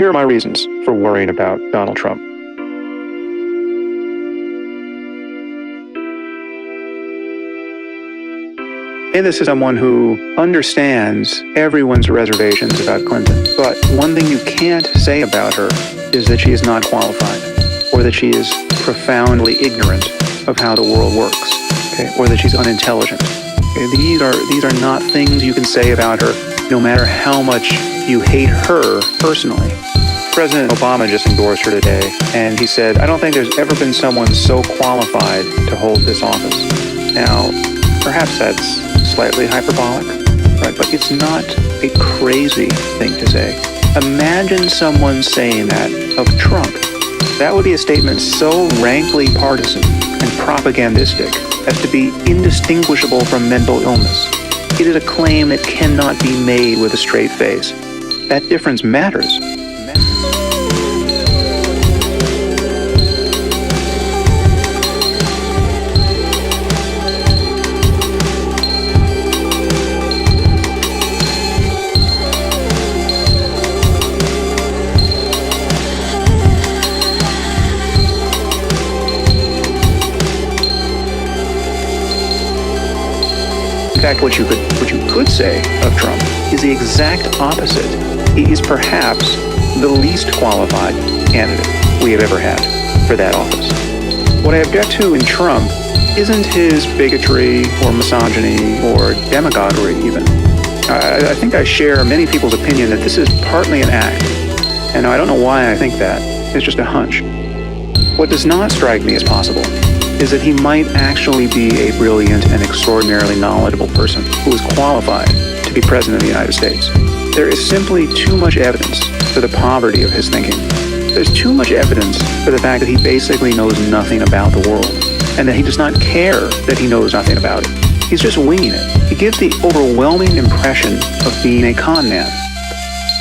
Here are my reasons for worrying about Donald Trump. And this is someone who understands everyone's reservations about Clinton. But one thing you can't say about her is that she is not qualified, or that she is profoundly ignorant of how the world works, okay? Or that she's unintelligent. Okay? These are not things you can say about her, no matter how much you hate her personally. President Obama just endorsed her today, and he said, "I don't think there's ever been someone so qualified to hold this office." Now, perhaps that's slightly hyperbolic, right? But it's not a crazy thing to say. Imagine someone saying that of Trump. That would be a statement so rankly partisan and propagandistic as to be indistinguishable from mental illness. It is a claim that cannot be made with a straight face. That difference matters. In fact, what you could say of Trump is the exact opposite. He is perhaps the least qualified candidate we have ever had for that office. What I object to in Trump isn't his bigotry or misogyny or demagoguery even. I think I share many people's opinion that this is partly an act. And I don't know why I think that. It's just a hunch. What does not strike me as possible is that he might actually be a brilliant and extraordinarily knowledgeable person who is qualified to be president of the United States. There is simply too much evidence for the poverty of his thinking. There's too much evidence for the fact that he basically knows nothing about the world, and that he does not care that he knows nothing about it. He's just winging it. He gives the overwhelming impression of being a con man.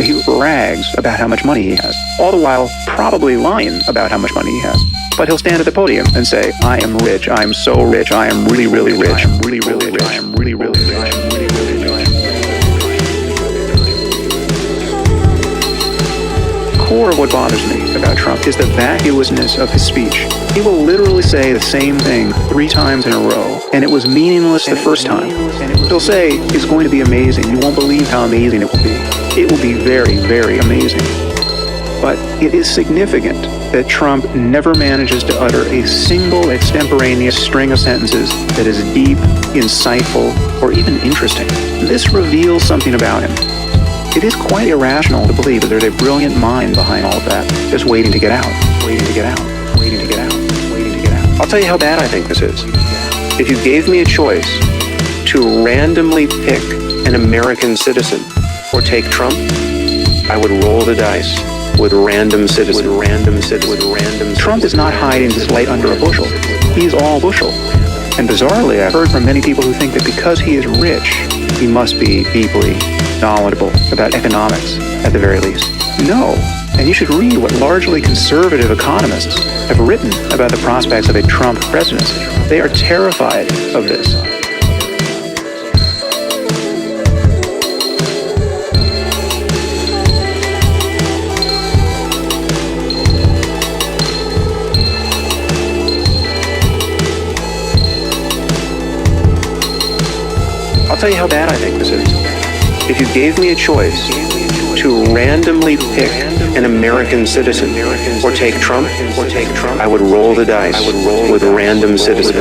He brags about how much money he has, all the while probably lying about how much money he has. But he'll stand at the podium and say, "I am rich, I am so rich, I am really, really rich, I am really, really rich, I am really, really rich, I am really, really rich, I am really, really rich." Core of what bothers me about Trump is the vacuousness of his speech. He will literally say the same thing 3 times in a row, and it was meaningless the first time. He'll say, "It's going to be amazing. You won't believe how amazing it will be." It will be very, very amazing. But it is significant that Trump never manages to utter a single extemporaneous string of sentences that is deep, insightful, or even interesting. This reveals something about him. It is quite irrational to believe that there's a brilliant mind behind all of that, just waiting to get out, waiting to get out, waiting to get out, waiting to get out. I'll tell you how bad I think this is. If you gave me a choice to randomly pick an American citizen or take Trump, I would roll the dice with random citizens. Trump is not hiding his light under a bushel. He's all bushel. And bizarrely, I've heard from many people who think that because he is rich, he must be deeply knowledgeable about economics, at the very least. No. And you should read what largely conservative economists have written about the prospects of a Trump presidency. They are terrified of this. I'll tell you how bad I think this is. If you gave me a choice to randomly pick an American citizen or take Trump, I would roll the dice with random citizen.